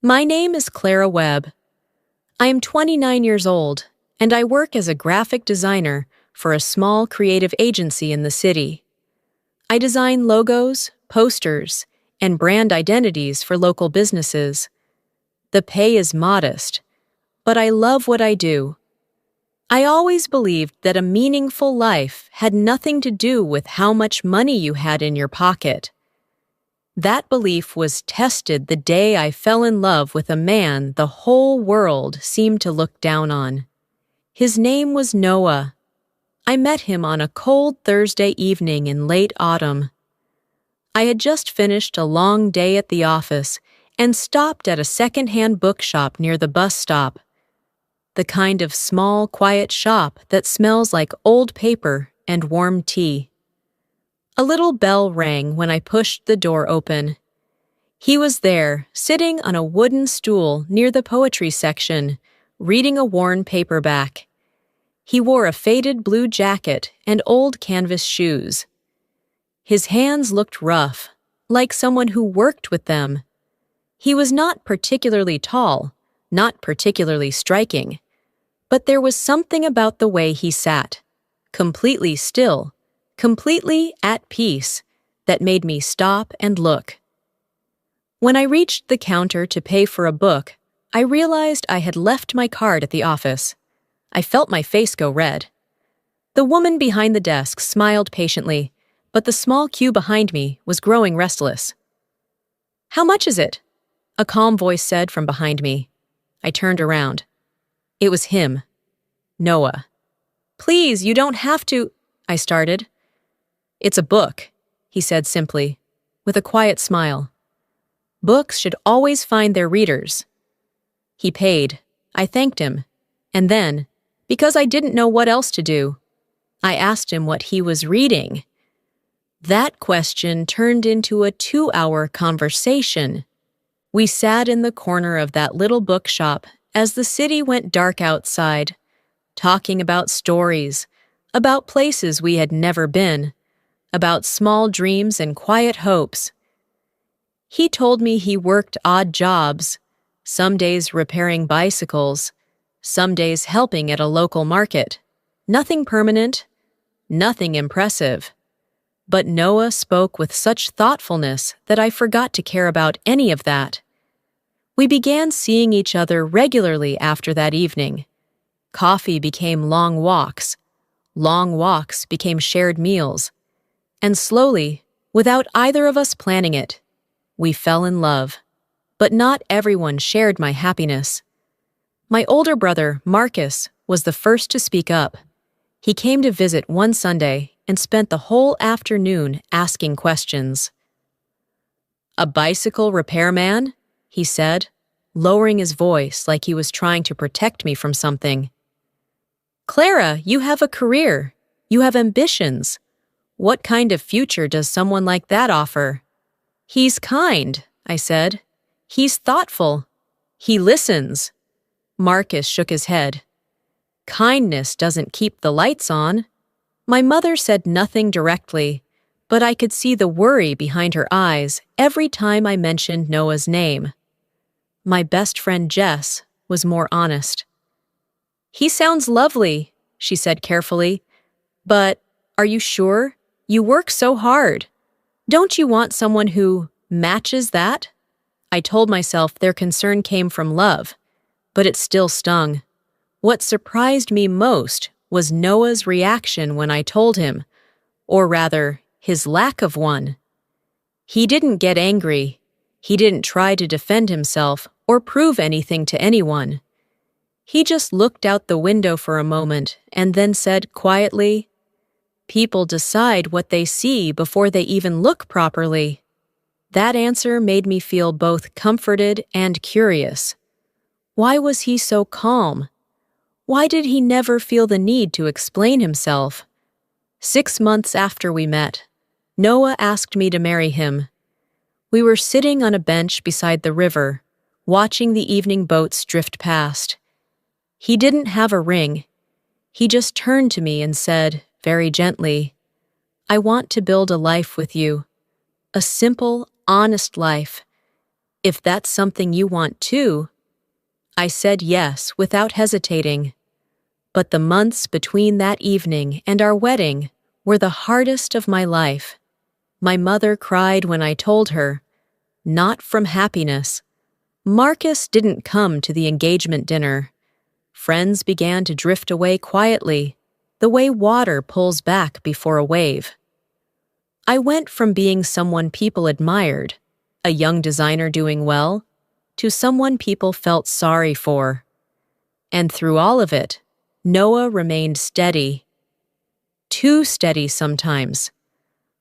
My name is Clara Webb. I am 29 years old, and I work as a graphic designer for a small creative agency in the city. I design logos, posters, and brand identities for local businesses. The pay is modest, but I love what I do. I always believed that a meaningful life had nothing to do with how much money you had in your pocket. That belief was tested the day I fell in love with a man the whole world seemed to look down on. His name was Noah. I met him on a cold Thursday evening in late autumn. I had just finished a long day at the office and stopped at a second-hand bookshop near the bus stop. The kind of small, quiet shop that smells like old paper and warm tea. A little bell rang when I pushed the door open. He was there, sitting on a wooden stool near the poetry section, reading a worn paperback. He wore a faded blue jacket and old canvas shoes. His hands looked rough, like someone who worked with them. He was not particularly tall, not particularly striking, but there was something about the way he sat, completely still, completely at peace, that made me stop and look. When I reached the counter to pay for a book, I realized I had left my card at the office. I felt my face go red. The woman behind the desk smiled patiently, but the small queue behind me was growing restless. "How much is it?" a calm voice said from behind me. I turned around. It was him, Noah. "Please, you don't have to," I started. "It's a book," he said simply, with a quiet smile. "Books should always find their readers." He paid. I thanked him. And then, because I didn't know what else to do, I asked him what he was reading. That question turned into a 2-hour conversation. We sat in the corner of that little bookshop as the city went dark outside, talking about stories, about places we had never been, about small dreams and quiet hopes. He told me he worked odd jobs, some days repairing bicycles, some days helping at a local market. Nothing permanent, nothing impressive. But Noah spoke with such thoughtfulness that I forgot to care about any of that. We began seeing each other regularly after that evening. Coffee became long walks became shared meals, and slowly, without either of us planning it, we fell in love. But not everyone shared my happiness. My older brother, Marcus, was the first to speak up. He came to visit one Sunday and spent the whole afternoon asking questions. "A bicycle repairman?" he said, lowering his voice like he was trying to protect me from something. "Clara, you have a career. You have ambitions. What kind of future does someone like that offer?" "He's kind," I said. "He's thoughtful. He listens." Marcus shook his head. "Kindness doesn't keep the lights on." My mother said nothing directly, but I could see the worry behind her eyes every time I mentioned Noah's name. My best friend Jess was more honest. "He sounds lovely," she said carefully. "But are you sure? You work so hard. Don't you want someone who matches that?" I told myself their concern came from love, but it still stung. What surprised me most was Noah's reaction when I told him, or rather, his lack of one. He didn't get angry. He didn't try to defend himself or prove anything to anyone. He just looked out the window for a moment and then said quietly, "People decide what they see before they even look properly." That answer made me feel both comforted and curious. Why was he so calm? Why did he never feel the need to explain himself? 6 months after we met, Noah asked me to marry him. We were sitting on a bench beside the river, watching the evening boats drift past. He didn't have a ring. He just turned to me and said, very gently, "I want to build a life with you. A simple, honest life. "If that's something you want too." I said yes without hesitating. But the months between that evening and our wedding were the hardest of my life. My mother cried when I told her, not from happiness. Marcus didn't come to the engagement dinner. Friends began to drift away quietly, the way water pulls back before a wave. I went from being someone people admired, a young designer doing well, to someone people felt sorry for. And through all of it, Noah remained steady. Too steady sometimes.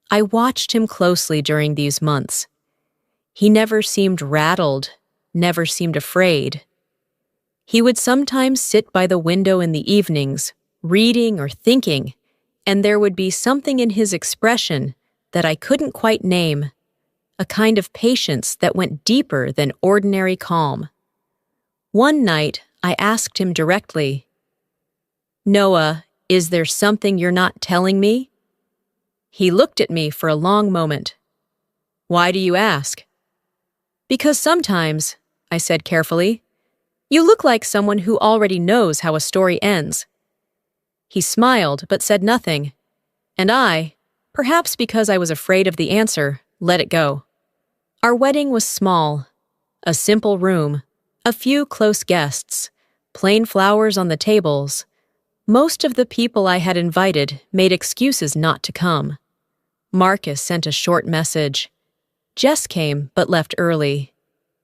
I watched him closely during these months. He never seemed rattled, never seemed afraid. He would sometimes sit by the window in the evenings, reading or thinking, and there would be something in his expression that I couldn't quite name, a kind of patience that went deeper than ordinary calm. One night, I asked him directly, "Noah, is there something you're not telling me?" He looked at me for a long moment. "Why do you ask?" "Because sometimes," I said carefully, "you look like someone who already knows how a story ends." He smiled but said nothing, and I, perhaps because I was afraid of the answer, let it go. Our wedding was small. A simple room, a few close guests, plain flowers on the tables. Most of the people I had invited made excuses not to come. Marcus sent a short message. Jess came but left early.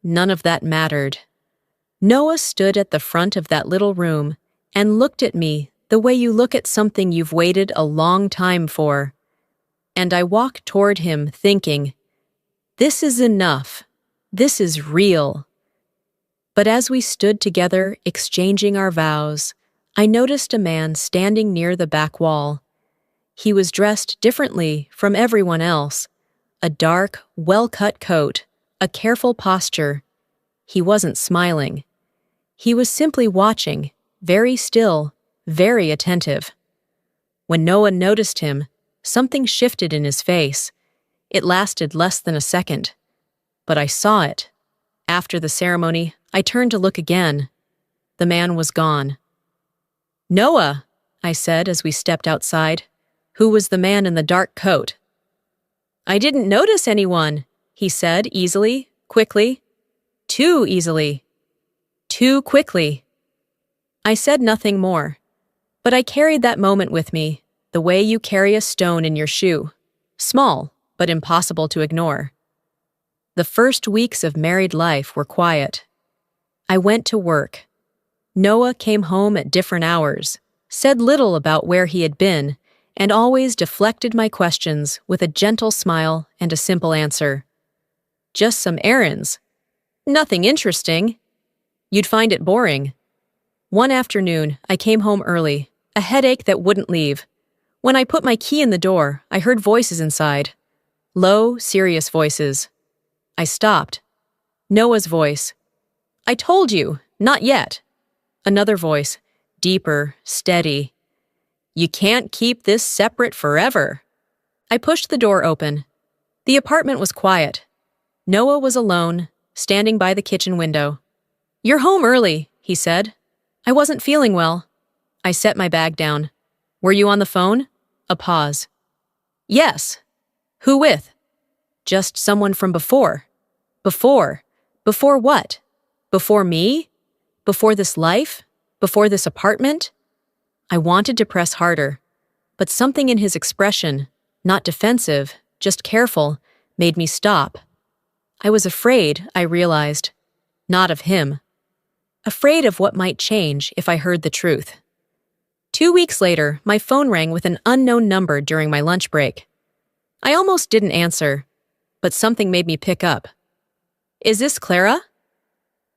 None of that mattered. Noah stood at the front of that little room and looked at me the way you look at something you've waited a long time for. And I walked toward him thinking, this is enough. This is real. But as we stood together exchanging our vows, I noticed a man standing near the back wall. He was dressed differently from everyone else. A dark, well-cut coat, a careful posture. He wasn't smiling. He was simply watching, very still, very attentive. When Noah noticed him, something shifted in his face. It lasted less than a second. But I saw it. After the ceremony, I turned to look again. The man was gone. "Noah," I said as we stepped outside. "Who was the man in the dark coat?" "I didn't notice anyone," he said easily, quickly. Too easily. Too quickly. I said nothing more, but I carried that moment with me, the way you carry a stone in your shoe, small but impossible to ignore. The first weeks of married life were quiet. I went to work. Noah came home at different hours, said little about where he had been, and always deflected my questions with a gentle smile and a simple answer. "Just some errands. Nothing interesting. You'd find it boring." One afternoon, I came home early, a headache that wouldn't leave. When I put my key in the door, I heard voices inside. Low, serious voices. I stopped. Noah's voice. "I told you, not yet." Another voice, deeper, steady. "You can't keep this separate forever." I pushed the door open. The apartment was quiet. Noah was alone, standing by the kitchen window. "You're home early," he said. "I wasn't feeling well." I set my bag down. "Were you on the phone?" A pause. "Yes." "Who with?" "Just someone from before." "Before? Before what? Before me? Before this life? Before this apartment?" I wanted to press harder, but something in his expression, not defensive, just careful, made me stop. I was afraid, I realized. Not of him. Afraid of what might change if I heard the truth. 2 weeks later, my phone rang with an unknown number during my lunch break. I almost didn't answer, but something made me pick up. "Is this Clara?"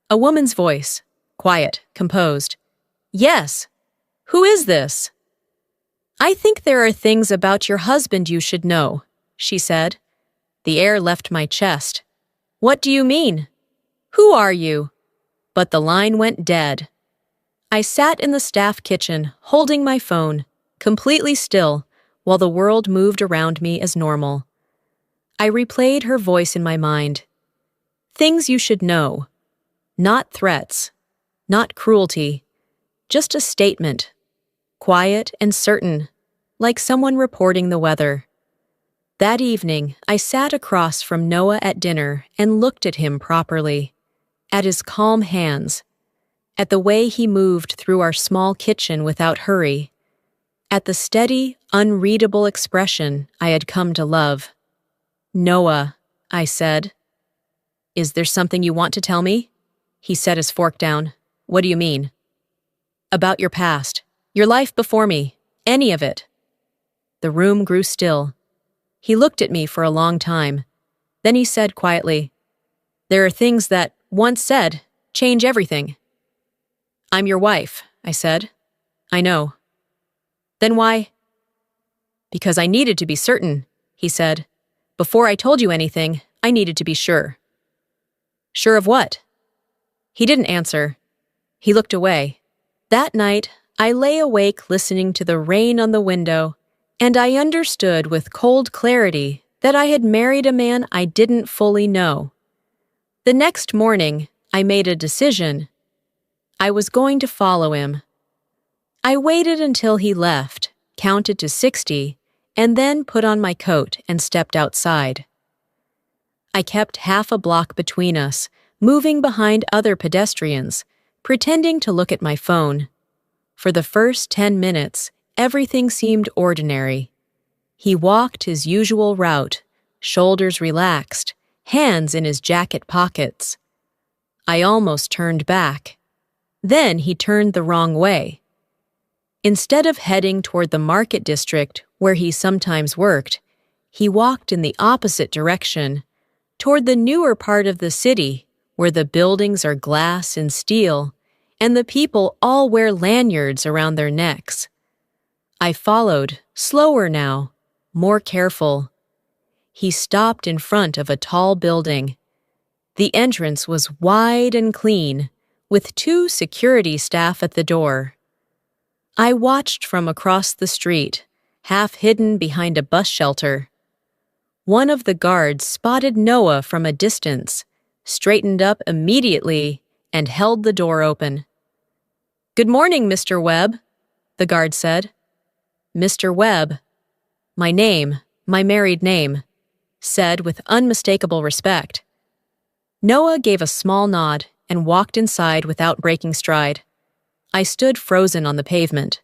A woman's voice, quiet, composed. "Yes. Who is this?" "I think there are things about your husband you should know," she said. The air left my chest. "What do you mean? Who are you?" But the line went dead. I sat in the staff kitchen, holding my phone, completely still, while the world moved around me as normal. I replayed her voice in my mind. Things you should know. Not threats. Not cruelty. Just a statement. Quiet and certain, like someone reporting the weather. That evening, I sat across from Noah at dinner and looked at him properly. At his calm hands. At the way he moved through our small kitchen without hurry. At the steady, unreadable expression I had come to love. "Noah," I said. "Is there something you want to tell me?" He set his fork down. "What do you mean?" "About your past. Your life before me. Any of it." The room grew still. He looked at me for a long time. Then he said quietly, "There are things that, once said, change everything." "I'm your wife," I said. "I know." "Then why?" "Because I needed to be certain," he said. "Before I told you anything, I needed to be sure." "Sure of what?" He didn't answer. He looked away. That night, I lay awake listening to the rain on the window, and I understood with cold clarity that I had married a man I didn't fully know. The next morning, I made a decision. I was going to follow him. I waited until he left, counted to 60, and then put on my coat and stepped outside. I kept half a block between us, moving behind other pedestrians, pretending to look at my phone. For the first 10 minutes, everything seemed ordinary. He walked his usual route, shoulders relaxed, hands in his jacket pockets. I almost turned back. Then he turned the wrong way. Instead of heading toward the market district where he sometimes worked, he walked in the opposite direction, toward the newer part of the city where the buildings are glass and steel, and the people all wear lanyards around their necks. I followed, slower now, more careful. He stopped in front of a tall building. The entrance was wide and clean, with 2 security staff at the door. I watched from across the street, half hidden behind a bus shelter. One of the guards spotted Noah from a distance, straightened up immediately, and held the door open. "Good morning, Mr. Webb," the guard said. "Mr. Webb," my name, my married name, said with unmistakable respect. Noah gave a small nod and walked inside without breaking stride. I stood frozen on the pavement.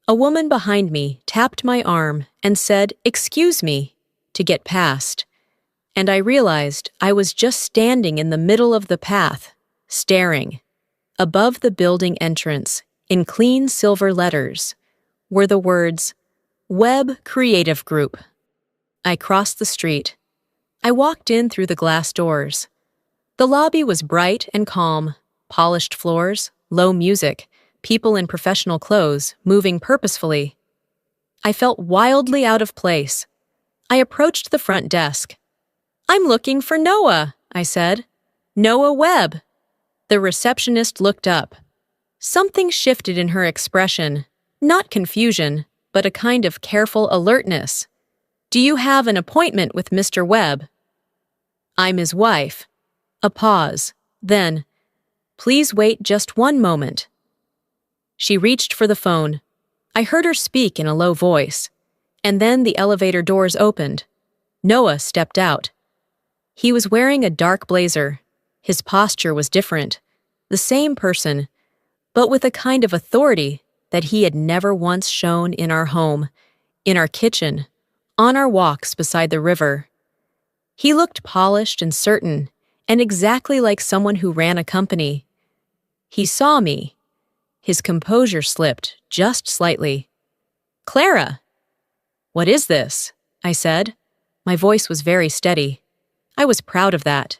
A woman behind me tapped my arm and said, "Excuse me," to get past, and I realized I was just standing in the middle of the path, staring. Above the building entrance, in clean silver letters, were the words, "Webb Creative Group." I crossed the street. I walked in through the glass doors. The lobby was bright and calm, polished floors, low music, people in professional clothes moving purposefully. I felt wildly out of place. I approached the front desk. "I'm looking for Noah," I said. "Noah Webb." The receptionist looked up. Something shifted in her expression, not confusion, but a kind of careful alertness. "Do you have an appointment with Mr. Webb?" "I'm his wife." A pause. Then, "Please wait just one moment." She reached for the phone. I heard her speak in a low voice. And then the elevator doors opened. Noah stepped out. He was wearing a dark blazer. His posture was different. The same person, but with a kind of authority that he had never once shown in our home, in our kitchen, on our walks beside the river. He looked polished and certain, and exactly like someone who ran a company. He saw me. His composure slipped just slightly. "Clara!" "What is this?" I said. My voice was very steady. I was proud of that.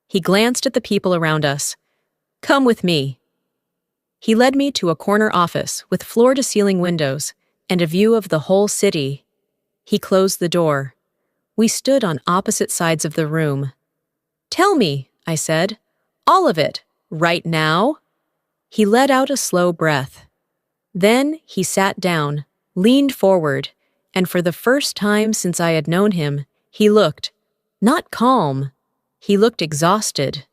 He glanced at the people around us. "Come with me." He led me to a corner office with floor-to-ceiling windows and a view of the whole city. He closed the door. We stood on opposite sides of the room. "Tell me," I said. "All of it, right now?" He let out a slow breath. Then he sat down, leaned forward, and for the first time since I had known him, he looked, not calm, He looked exhausted.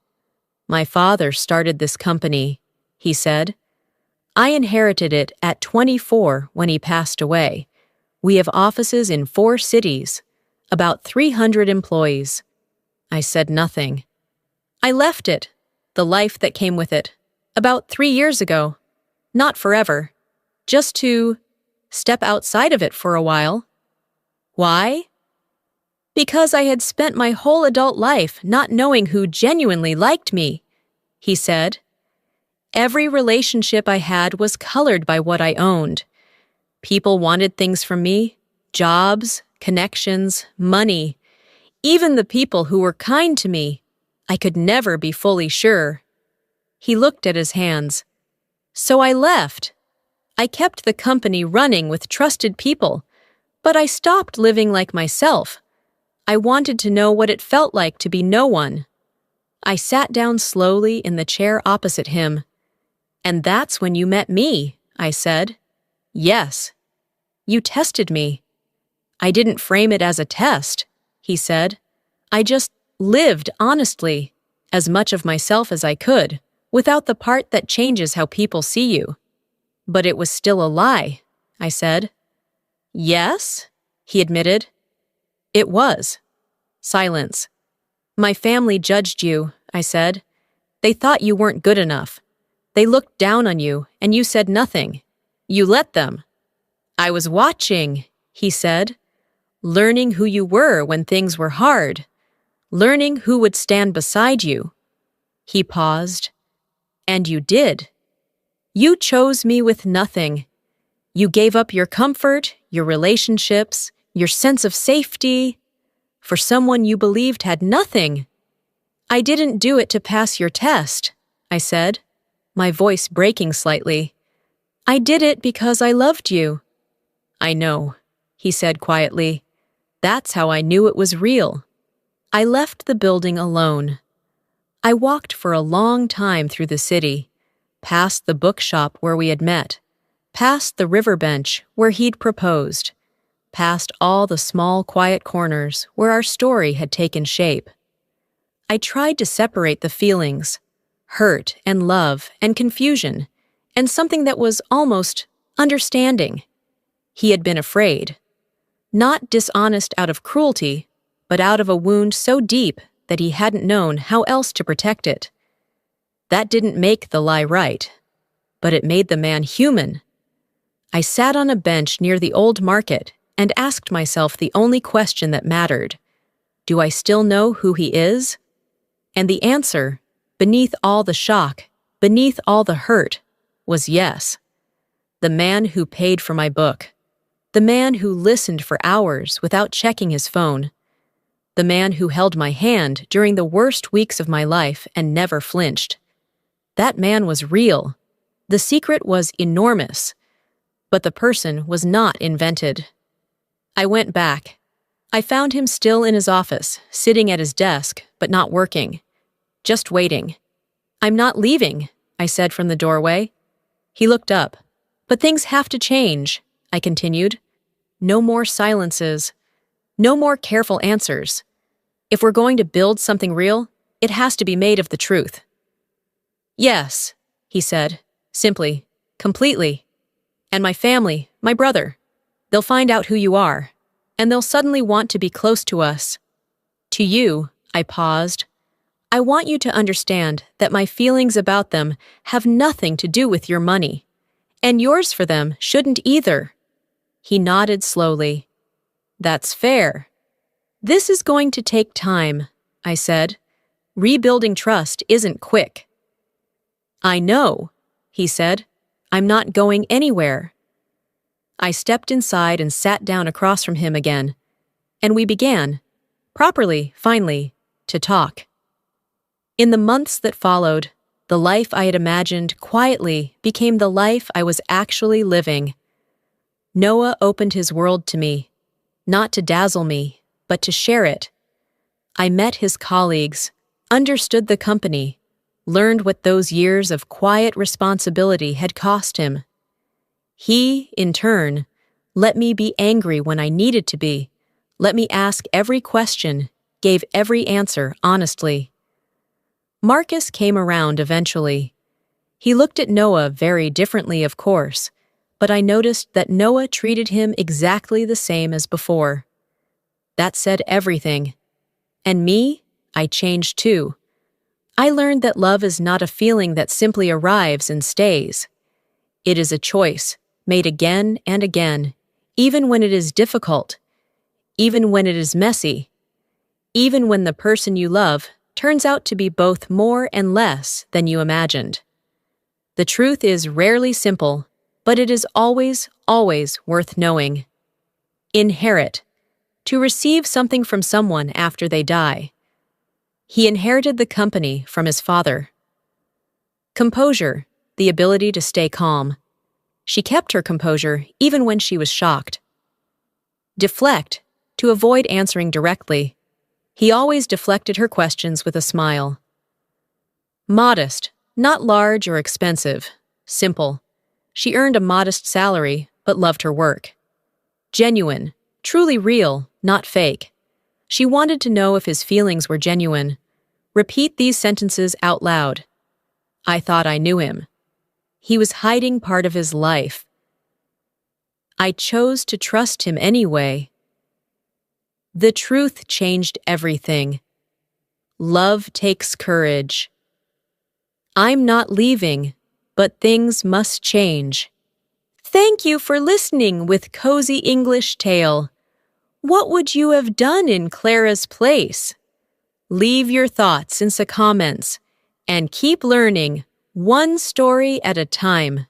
"My father started this company," he said. "I inherited it at 24 when he passed away. We have offices in 4 cities, about 300 employees." I said nothing. "I left it, the life that came with it, about 3 years ago. Not forever. Just to step outside of it for a while." "Why?" "Because I had spent my whole adult life not knowing who genuinely liked me," he said. "Every relationship I had was colored by what I owned. People wanted things from me, jobs, connections, money. Even the people who were kind to me, I could never be fully sure." He looked at his hands. "So I left. I kept the company running with trusted people, but I stopped living like myself. I wanted to know what it felt like to be no one." I sat down slowly in the chair opposite him. "And that's when you met me," I said. "Yes. You tested me." "I didn't frame it as a test," he said. "I just lived honestly, as much of myself as I could, without the part that changes how people see you." "But it was still a lie," I said. "Yes," he admitted. "It was." Silence. "My family judged you," I said. "They thought you weren't good enough. They looked down on you, and you said nothing. You let them." "I was watching," he said, "learning who you were when things were hard, learning who would stand beside you." He paused. "And you did. You chose me with nothing. You gave up your comfort, your relationships, your sense of safety, for someone you believed had nothing." "I didn't do it to pass your test," I said, my voice breaking slightly. "I did it because I loved you." "I know," he said quietly. "That's how I knew it was real." I left the building alone. I walked for a long time through the city, past the bookshop where we had met, past the river bench where he'd proposed, past all the small, quiet corners where our story had taken shape. I tried to separate the feelings, hurt and love and confusion, and something that was almost understanding. He had been afraid. Not dishonest out of cruelty, but out of a wound so deep that he hadn't known how else to protect it. That didn't make the lie right, but it made the man human. I sat on a bench near the old market and asked myself the only question that mattered. Do I still know who he is? And the answer, beneath all the shock, beneath all the hurt, was yes. The man who paid for my book. The man who listened for hours without checking his phone. The man who held my hand during the worst weeks of my life and never flinched. That man was real. The secret was enormous, but the person was not invented. I went back. I found him still in his office, sitting at his desk, but not working. Just waiting. "I'm not leaving," I said from the doorway. He looked up. "But things have to change," I continued. "No more silences. No more careful answers. If we're going to build something real, it has to be made of the truth." "Yes," he said, simply, completely. "And my family, my brother, they'll find out who you are, and they'll suddenly want to be close to us." "To you," I paused, "I want you to understand that my feelings about them have nothing to do with your money, and yours for them shouldn't either." He nodded slowly. "That's fair." "This is going to take time," I said. "Rebuilding trust isn't quick." "I know," he said. "I'm not going anywhere." I stepped inside and sat down across from him again, and we began, properly, finally, to talk. In the months that followed, the life I had imagined quietly became the life I was actually living. Noah opened his world to me, not to dazzle me, but to share it. I met his colleagues, understood the company, learned what those years of quiet responsibility had cost him. He, in turn, let me be angry when I needed to be, let me ask every question, gave every answer honestly. Marcus came around eventually. He looked at Noah very differently, of course, but I noticed that Noah treated him exactly the same as before. That said everything. And me, I changed too. I learned that love is not a feeling that simply arrives and stays. It is a choice, made again and again, even when it is difficult, even when it is messy, even when the person you love turns out to be both more and less than you imagined. The truth is rarely simple, but it is always, always worth knowing. Inherit. To receive something from someone after they die. He inherited the company from his father. Composure. The ability to stay calm. She kept her composure even when she was shocked. Deflect. To avoid answering directly. He always deflected her questions with a smile. Modest. Not large or expensive. Simple. She earned a modest salary, but loved her work. Genuine. Truly real, not fake. She wanted to know if his feelings were genuine. Repeat these sentences out loud. I thought I knew him. He was hiding part of his life. I chose to trust him anyway. The truth changed everything. Love takes courage. I'm not leaving, but things must change. Thank you for listening with Cozy English Tale. What would you have done in Clara's place? Leave your thoughts in the comments and keep learning one story at a time.